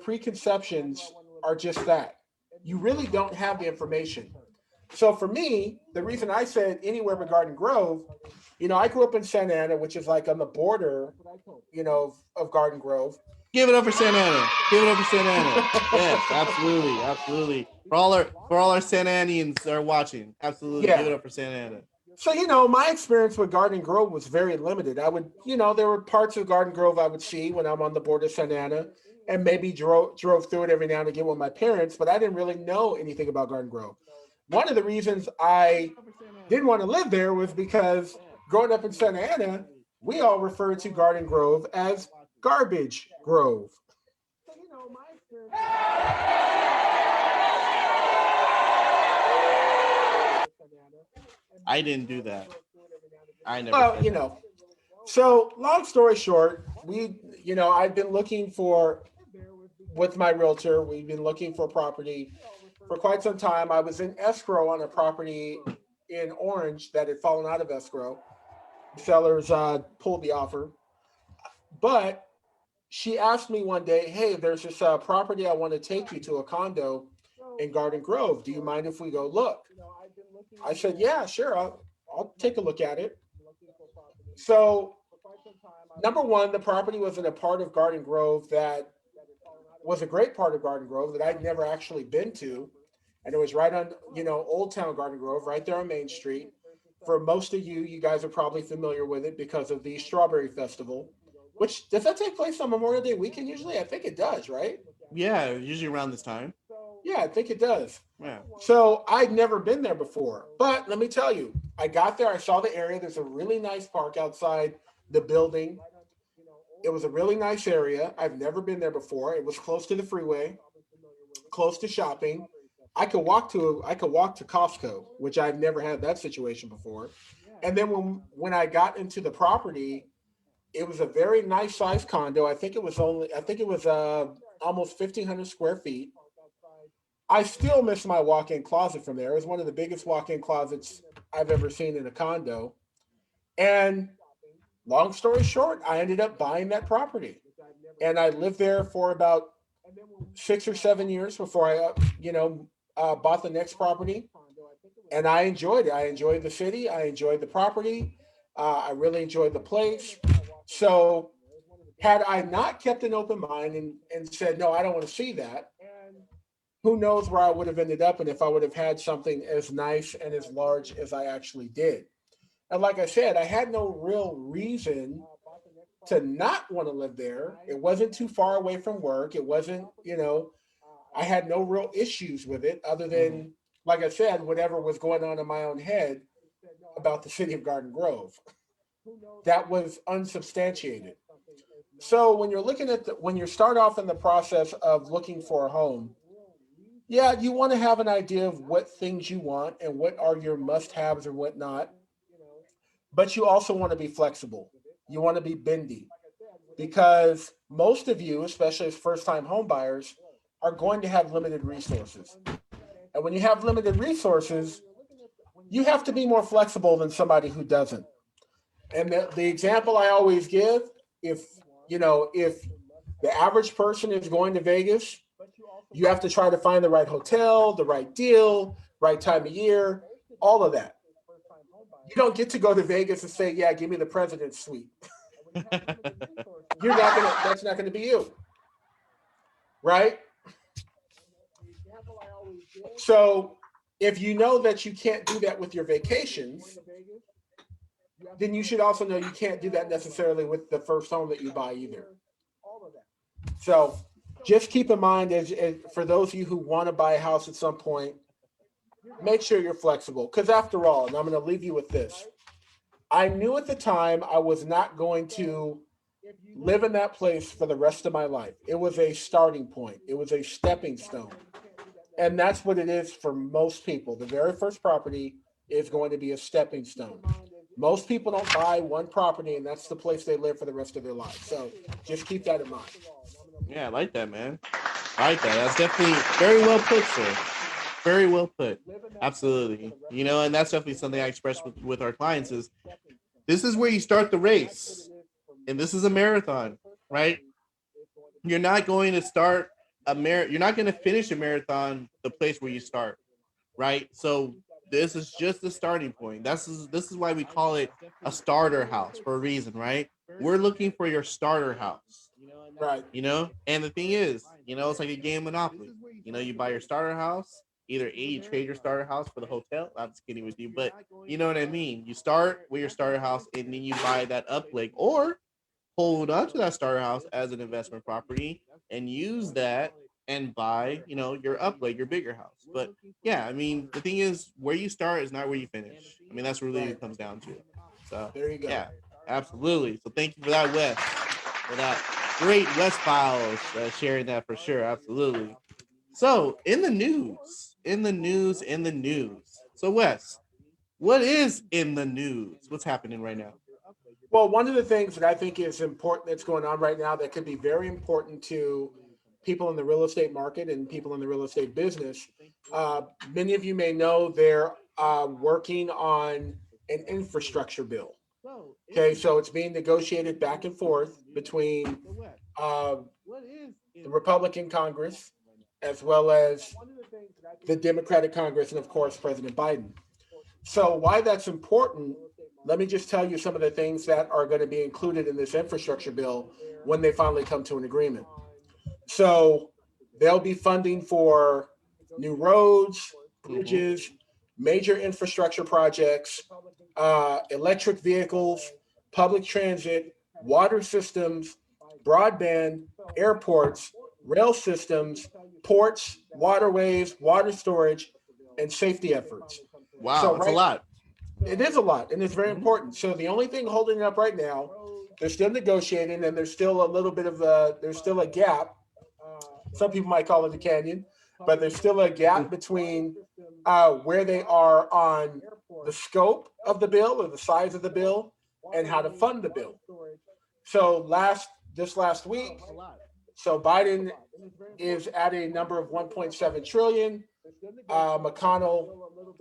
preconceptions are just that. You really don't have the information. So for me, the reason I said anywhere but Garden Grove, I grew up in Santa Ana, which is like on the border, of Garden Grove. Give it up for Santa Ana. Give it up for Santa Ana. Yes, absolutely, absolutely. For all our Santa Anians that are watching, absolutely, Yeah. give it up for Santa Ana. So, my experience with Garden Grove was very limited. I would, there were parts of Garden Grove I would see when I'm on the border of Santa Ana, and maybe drove through it every now and again with my parents, but I didn't really know anything about Garden Grove. One of the reasons I didn't want to live there was because growing up in Santa Ana, we all referred to Garden Grove as Garbage Grove. I didn't do that. I never. Well, so long story short, I've been looking with my realtor, we've been looking for property for quite some time. I was in escrow on a property in Orange that had fallen out of escrow. Sellers pulled the offer, but she asked me one day, "Hey, there's this property I want to take you to, a condo in Garden Grove. Do you mind if we go look?" I said, "Yeah, sure. I'll take a look at it." So, number one, the property was in a part of Garden Grove that was a great part of Garden Grove that I'd never actually been to. And it was right on, Old Town Garden Grove, right there on Main Street. For most of you guys are probably familiar with it because of the Strawberry Festival, which does that take place on Memorial Day weekend usually? I think it does, right? Yeah, usually around this time. Yeah, I think it does. Yeah. So I'd never been there before. But let me tell you, I got there, I saw the area. There's a really nice park outside the building. It was a really nice area. I've never been there before. It was close to the freeway, close to shopping. I could walk to Costco, which I've never had that situation before. And then when I got into the property, it was a very nice sized condo. I think it was almost 1,500 square feet. I still miss my walk-in closet from there. It was one of the biggest walk-in closets I've ever seen in a condo. And long story short, I ended up buying that property, and I lived there for about 6 or 7 years before I bought the next property, and I enjoyed it. I enjoyed the city. I enjoyed the property. I really enjoyed the place. So, had I not kept an open mind and said, no, I don't want to see that, who knows where I would have ended up and if I would have had something as nice and as large as I actually did. And like I said, I had no real reason to not want to live there. It wasn't too far away from work. It wasn't, I had no real issues with it other than, like I said, whatever was going on in my own head about the city of Garden Grove. That was unsubstantiated. So when you're looking at when you start off in the process of looking for a home, yeah, you want to have an idea of what things you want and what are your must-haves and whatnot. But you also want to be flexible. You want to be bendy because most of you, especially as first-time home buyers, are going to have limited resources. And when you have limited resources, you have to be more flexible than somebody who doesn't. And the example I always give, if if the average person is going to Vegas, you have to try to find the right hotel, the right deal, right time of year, all of that. You don't get to go to Vegas and say, "Yeah, give me the president's suite." You're not gonna. That's not gonna be you, right? So if you know that you can't do that with your vacations, then you should also know you can't do that necessarily with the first home that you buy either. So just keep in mind, as for those of you who want to buy a house at some point, make sure you're flexible. Because after all, and I'm going to leave you with this, I knew at the time I was not going to live in that place for the rest of my life. It was a starting point, it was a stepping stone. And that's what it is for most people. The very first property is going to be a stepping stone. Most people don't buy one property and that's the place they live for the rest of their life. So just keep that in mind. Yeah, I like that, man. I like that. That's definitely very well put, sir. Very well put. Absolutely. And that's definitely something I express with our clients is this is where you start the race. And this is a marathon, right? You're not going to start you're not going to finish a marathon the place where you start, right? So this is just the starting point. This is why we call it a starter house for a reason, right? We're looking for your starter house. Right. And the thing is, it's like a game of Monopoly. You buy your starter house, either A, you trade your starter house for the hotel. I'm just kidding with you, but you know what I mean. You start with your starter house and then you buy that upleg, or hold on to that starter house as an investment property and use that and buy, your upleg, your bigger house. But yeah, I mean, the thing is, where you start is not where you finish. I mean, that's really what Right. it comes down to. So There you go. yeah, absolutely. So thank you for that, Wes, for that great Wes Files, sharing that for sure. Absolutely. So in the news, in the news, in the news. So Wes, what is in the news? What's happening right now? Well, one of the things that I think is important that's going on right now that could be very important to people in the real estate market and people in the real estate business. Uh, Many of you may know they're working on an infrastructure bill. Okay, so it's being negotiated back and forth between uh, the Republican Congress as well as the Democratic Congress and, of course, President Biden. So, why that's important, let me just tell you some of the things that are going to be included in this infrastructure bill when they finally come to an agreement. So, there'll be funding for new roads, Mm-hmm. bridges, major infrastructure projects, electric vehicles, public transit, water systems, broadband, airports, rail systems, ports, waterways, water storage, and safety efforts. Wow, So that's a right, lot. it is a lot, and it's very Mm-hmm. important. So the only thing holding it up right now, they're still negotiating, and there's still a little bit of there's still a gap. Some people might call it a canyon, but there's still a gap between where they are on the scope of the bill or the size of the bill and how to fund the bill. So this last week, so Biden is at a number of 1.7 trillion. McConnell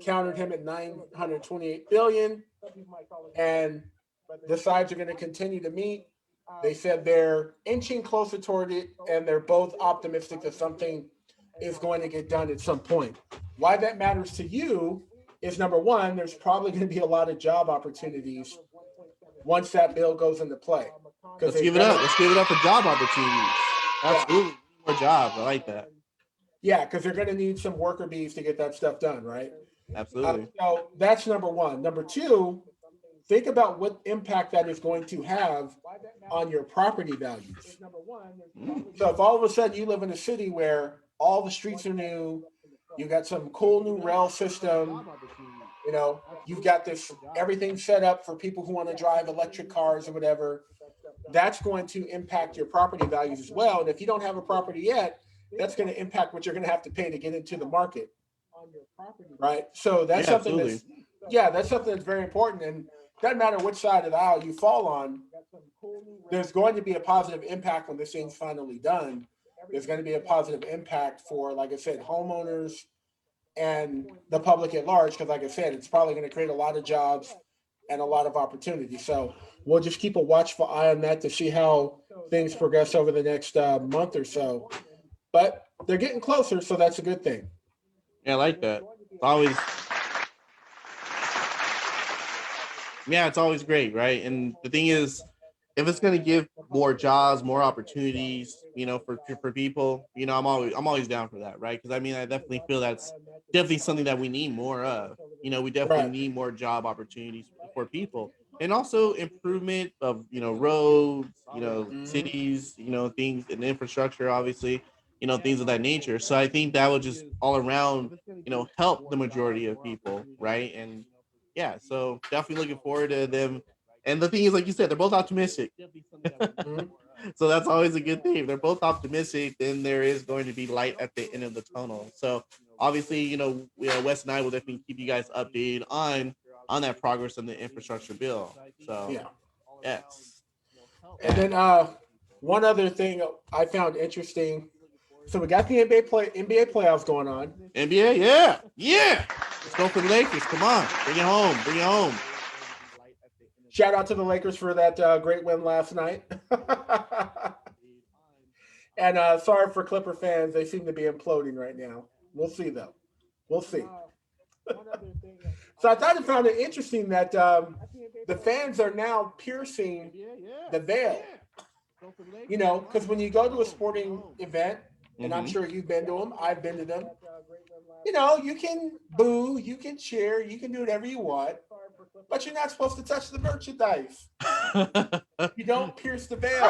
countered him at 928 billion, and the sides are going to continue to meet. They said they're inching closer toward it, and they're both optimistic that something is going to get done at some point. Why that matters to you is number one, there's probably going to be a lot of job opportunities once that bill goes into play. Because Let's they've give it got up. to, Let's give it up for job opportunities. yeah, Absolutely. More jobs. I like that. yeah, because they're going to need some worker bees to get that stuff done, right? Absolutely. So that's number one. Number two, think about what impact that is going to have on your property values. Mm. So if all of a sudden you live in a city where all the streets are new, you got some cool new rail system, you've got this everything set up for people who want to drive electric cars or whatever. that's going to impact your property values as well. And if you don't have a property yet, that's going to impact what you're going to have to pay to get into the market, right? So that's Yeah, something absolutely. that's, yeah, that's something that's very important. And doesn't matter which side of the aisle you fall on, there's going to be a positive impact when this thing's finally done. There's going to be a positive impact for, like I said, homeowners and the public at large. Because, like I said, it's probably going to create a lot of jobs and a lot of opportunity. So we'll just keep a watchful eye on that to see how things progress over the next month or so. But they're getting closer, so that's a good thing. Yeah, I like that. It's always, yeah, it's always great, right? And the thing is, if it's gonna give more jobs, more opportunities, for people, I'm always down for that, right? Because I mean, I definitely feel that's definitely something that we need more of. We definitely Right. need more job opportunities for people, and also improvement of roads, Mhm. cities, things and infrastructure, obviously, things of that nature. So I think that would just all around, help the majority of people, right? And yeah, so definitely looking forward to them. And the thing is, like you said, they're both optimistic. Mhm. So that's always a good thing. If they're both optimistic, then there is going to be light at the end of the tunnel. So obviously, Wes and I will definitely keep you guys updated on that progress on the infrastructure bill. So Yeah. yes, And yeah, then one other thing I found interesting. So we got the NBA playoffs going on. NBA, yeah, yeah. Let's go for the Lakers. Come on, bring it home, bring it home. Shout out to the Lakers for that great win last night. And sorry for Clipper fans, they seem to be imploding right now. We'll see though. We'll see. So I thought I found it interesting that the fans are now piercing the veil. Because when you go to a sporting event, and I'm Mm-hmm. sure you've been to them, I've been to them. You can boo, you can cheer, you can do whatever you want, but you're not supposed to touch the merchandise. You don't pierce the veil,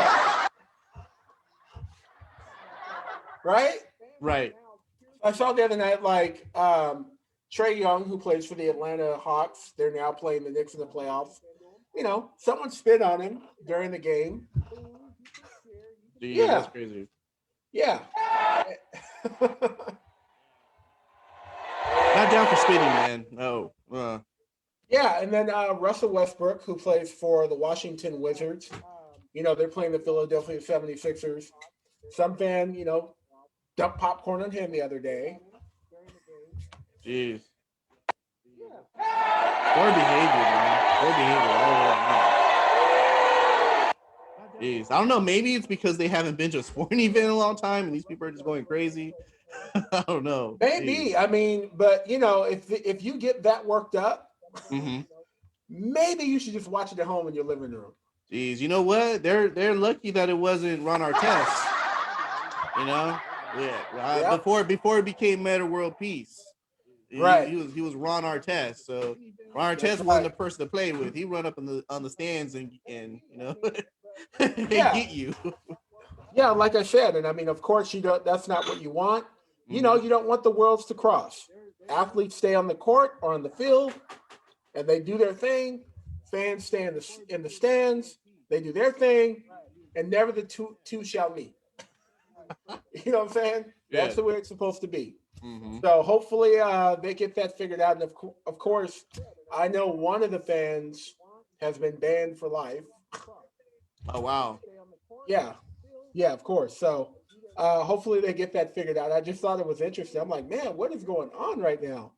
right? Right. I saw the other night, like Trey Young, who plays for the Atlanta Hawks, they're now playing the Knicks in the playoffs. Someone spit on him during the game. Jeez, that's Yeah, crazy. yeah. Not down for spitting, man. No. Yeah, and then Russell Westbrook, who plays for the Washington Wizards, they're playing the Philadelphia 76ers. Some fan, dumped popcorn on him the other day. Jeez. Poor behavior, man. Poor behavior. Jeez. I don't know. Maybe it's because they haven't been to a sporting event in a long time and these people are just going crazy. I don't know. Jeez. Maybe, I mean, but if you get that worked up, Mm-hmm. maybe you should just watch it at home in your living room. Jeez. You know what? They're lucky that it wasn't Ron Artest. You know? Yeah. Yep. Before it became Meta World Peace. Right. He was Ron Artest. So Ron That's Artest wasn't right. the person to play with. He run up on the stands and and Yeah. get you. Yeah, like I said, and I mean, of course, you don't. That's not what you want. Mm-hmm. You don't want the worlds to cross. Athletes stay on the court or on the field, and they do their thing. Fans stay in the stands. They do their thing, and never the two shall meet. You know what I'm saying? That's Yeah. the way it's supposed to be. Mm-hmm. So hopefully, they get that figured out. And of course, I know one of the fans has been banned for life. Oh wow. Yeah, yeah, of course. So hopefully they get that figured out. I just thought it was interesting. I'm like, man, what is going on right now?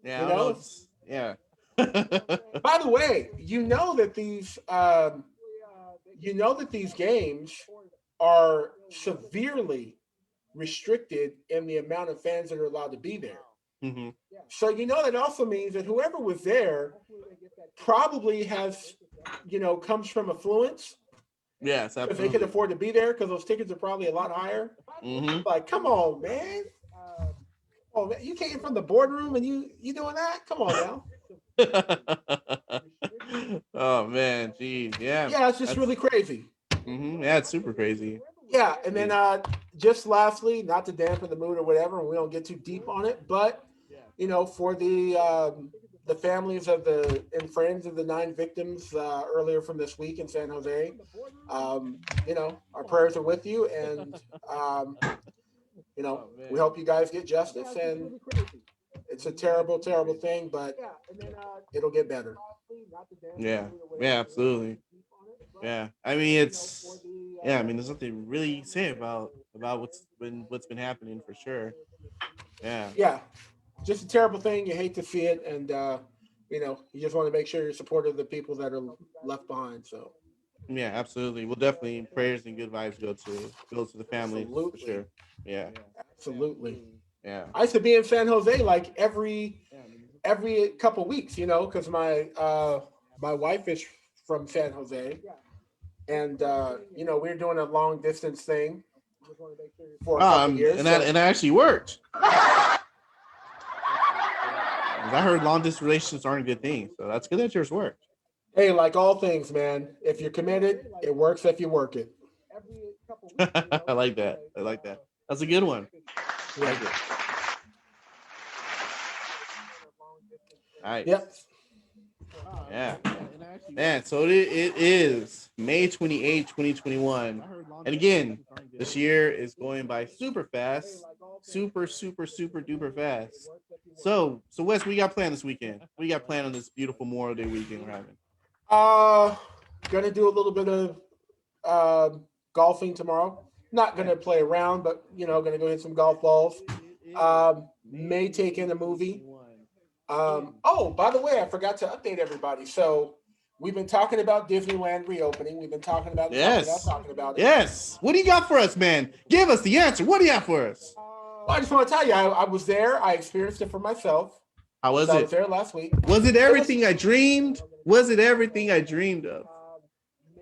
Yeah, You I don't know. know. It's yeah. By the way, you know that these games are severely restricted in the amount of fans that are allowed to be there. Mm-hmm. So that also means that whoever was there probably has, comes from affluence Yes, because they can absolutely. afford to be there because those tickets are probably a lot higher. Mm-hmm. Like, come on, man. Oh, man, you came from the boardroom and you doing that? Come on now. Oh man, geez, yeah, Yeah, it's just that's really crazy. yeah, it's super crazy. Yeah, and then Jeez. just lastly, not to dampen the mood or whatever, and we don't get too deep on it, but for the the families of the and friends of the 9 victims earlier from this week in San Jose. Our prayers are with you, and we hope you guys get justice. And it's a terrible, terrible thing, but it'll get better. Yeah, yeah, absolutely. Yeah, I mean it's yeah. I mean, there's nothing really to say about what's been happening for sure. Yeah, Yeah, just a terrible thing. You hate to see it, and you just want to make sure you're supportive of the people that are left behind. So, yeah, absolutely. Well, definitely prayers and good vibes go to the families for absolutely, sure. Yeah, absolutely. yeah. I used to be in San Jose like every couple weeks, because my wife is from San Jose, and we were doing a long distance thing for a couple years. And that So, and that actually worked. 'Cause I heard long distance relationships aren't a good thing, so that's good that yours worked. hey, like all things, man, if you're committed, it works if you work it. I like that. I like that. That's a good one. I Yeah. like it. Yep. Nice. Yeah. Man, so it is May 28th, 2021. And again, this year is going by super fast. Super, super, super duper fast. So Wes, we got planned this weekend. We got planned on this beautiful Memorial Day weekend we're having. Uh, gonna do a little bit of golfing tomorrow. Not gonna play around, but gonna go hit some golf balls. May take in a movie. Oh, by the way, I forgot to update everybody. So we've been talking about Disneyland reopening. We've been talking about Yes. talking about it. Yes. What do you got for us, man? Give us the answer. What do you have for us? Well, I just want to tell you, I was there. I experienced it for myself. How was So I it? was there last week. Was it It was. everything I dreamed? Was it everything I dreamed of?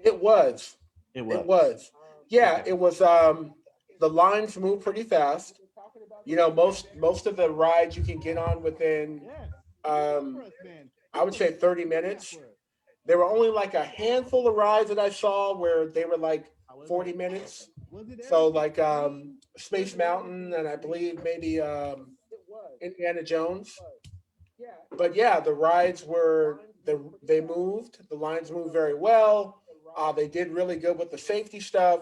It was. It It was. was. Yeah, Okay. it was. The lines moved pretty fast. Most of the rides you can get on within, um, I would say 30 minutes. There were only like a handful of rides that I saw where they were like 40 minutes. So like Space Mountain and I believe maybe Indiana Jones. But yeah, the rides they moved. The lines moved very well. They did really good with the safety stuff.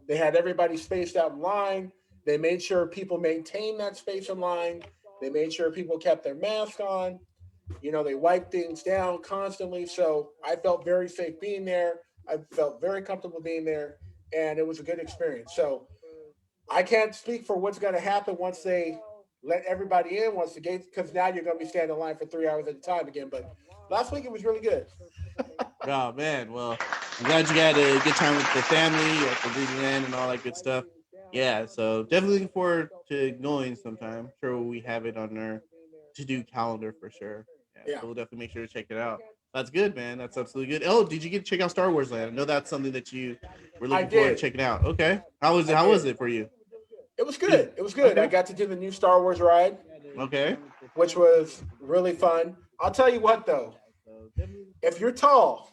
They had everybody spaced out in line. They made sure people maintained that space in line. They made sure people kept their mask on. They wiped things down constantly. So I felt very safe being there. I felt very comfortable being there, and it was a good experience. So I can't speak for what's going to happen once they let everybody in once the gates, because now you're going to be standing in line for 3 hours at a time again. But last week it was really good. Oh man, well, I'm glad you had a good time with the family at the Disneyland and all that good stuff. Yeah, so definitely looking forward to going sometime. Sure, we have it on our to-do calendar for sure. Yeah, Yeah, so we'll definitely make sure to check it out. That's good, man. That's absolutely good. Oh, did you get to check out Star Wars Land? I know that's something that you were I looking forward to did. checking out. Okay, how was it? I How was did. it for you? It was Did, good. It was good. I okay, got to do the new Star Wars ride, okay. which was really fun. I'll tell you what, though, if you're tall,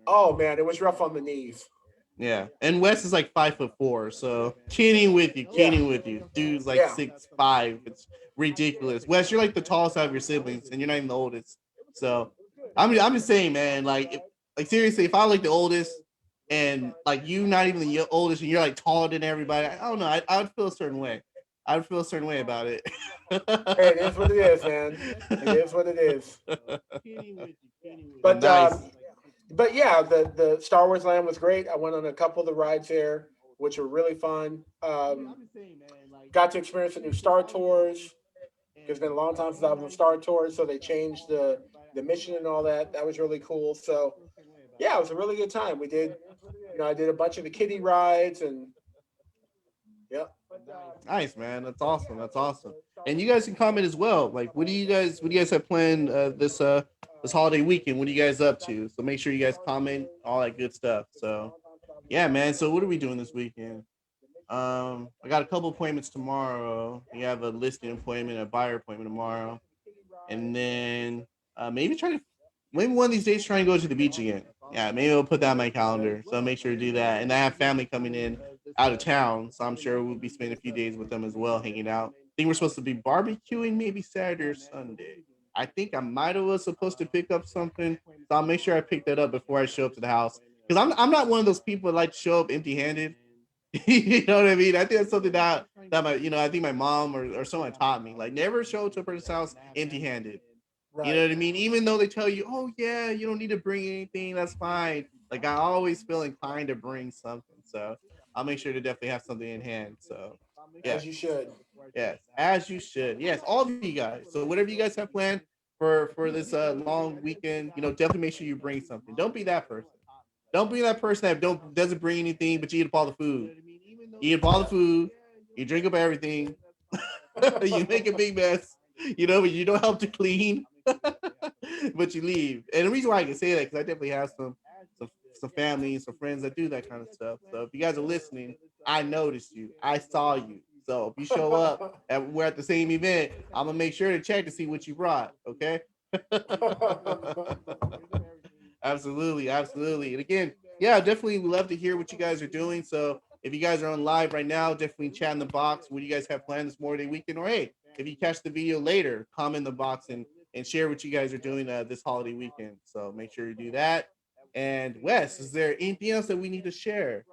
oh man, it was rough on the knees. Yeah, and Wes is like 5'4", so kidding with you, Yeah, kidding with you. Dude's like yeah. 6'5". It's ridiculous. Wes, you're like the tallest out of your siblings, and you're not even the oldest. So, I'm just saying, man. Like seriously, if I was like the oldest, and like you not even the oldest, and you're like taller than everybody, I don't know. I would feel a certain way. I would feel a certain way about it. Hey, it is what it is, man. It is what it is. But But nice. yeah, the Star Wars Land was great. I went on a couple of the rides there, which were really fun. Got to experience the new Star Tours. It's been a long time since I was on Star Tours, so they changed the mission and all that. That was really cool. So yeah, it was a really good time. We did, I did a bunch of the kiddie rides and yeah. Nice, man. That's awesome. That's awesome. And you guys can comment as well. Like, what do you guys have planned this holiday weekend? What are you guys up to? So make sure you guys comment all that good stuff. So yeah, man. So what are we doing this weekend? I got a couple appointments tomorrow. We have a listing appointment, a buyer appointment tomorrow, and then maybe one of these days try and go to the beach again. Yeah, maybe I'll put that on my calendar. So make sure to do that. And I have family coming in out of town, so I'm sure we'll be spending a few days with them as well, hanging out. I think we're supposed to be barbecuing maybe Saturday or Sunday. I think I might have was supposed to pick up something, so I'll make sure I pick that up before I show up to the house. Because I'm not one of those people that like to show up empty handed. You know what I mean? I think that's something that my I think my mom or someone taught me. Like never show to a person's house empty handed. You know Right. what I mean? Even though they tell you, oh yeah, you don't need to bring anything, that's fine. Like I always feel inclined to bring something. So I'll make sure to definitely have something in hand. So yeah. As you should. Yes, as you should. Yes, all of you guys. So whatever you guys have planned for this long weekend, definitely make sure you bring something. Don't be that person. Don't be that person that don't doesn't bring anything, but you eat up all the food. You eat up all the Yeah. food. You drink up everything. You make a big mess. But you don't help to clean. But you leave. And the reason why I can say that because I definitely have some some family and some friends that do that kind of stuff. So if you guys are listening, I noticed you. I saw you. So if you show up and we're at the same event, I'm gonna make sure to check to see what you brought. Okay. Absolutely, absolutely. And again, yeah, definitely we love to hear what you guys are doing. So if you guys are on live right now, definitely chat in the box. What do you guys have planned this morning, weekend, or hey, if you catch the video later, comment in the box and share what you guys are doing this holiday weekend. So make sure you do that. And Wes, is there anything else that we need to share?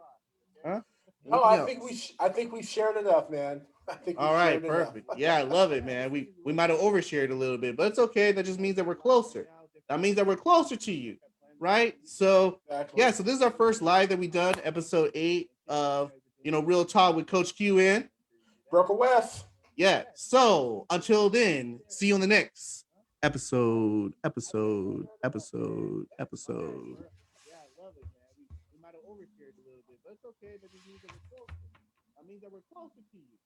Huh? No, Anything else? I think we've shared enough, man. I think we've All right, shared enough. perfect. Yeah, I love it, man. We might have overshared a little bit, but it's okay. That just means that we're closer. That means that we're closer to you, right? So Exactly. yeah, so this is our first live that we done, episode 8 of Real Talk with Coach Q in. Broker Wes. Yeah. So until then, see you on the next episode. Yeah, I love it, man. We might have overshared a little bit, but it's okay. That just means that we're closer. That means that we're closer to you,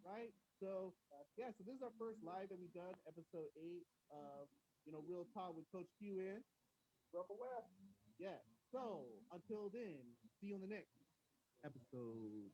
right? So yeah, so this is our first live that we done, episode 8 of Real Talk with Coach Q in. Broker Wes. Yeah. So until then, see you on the next episode.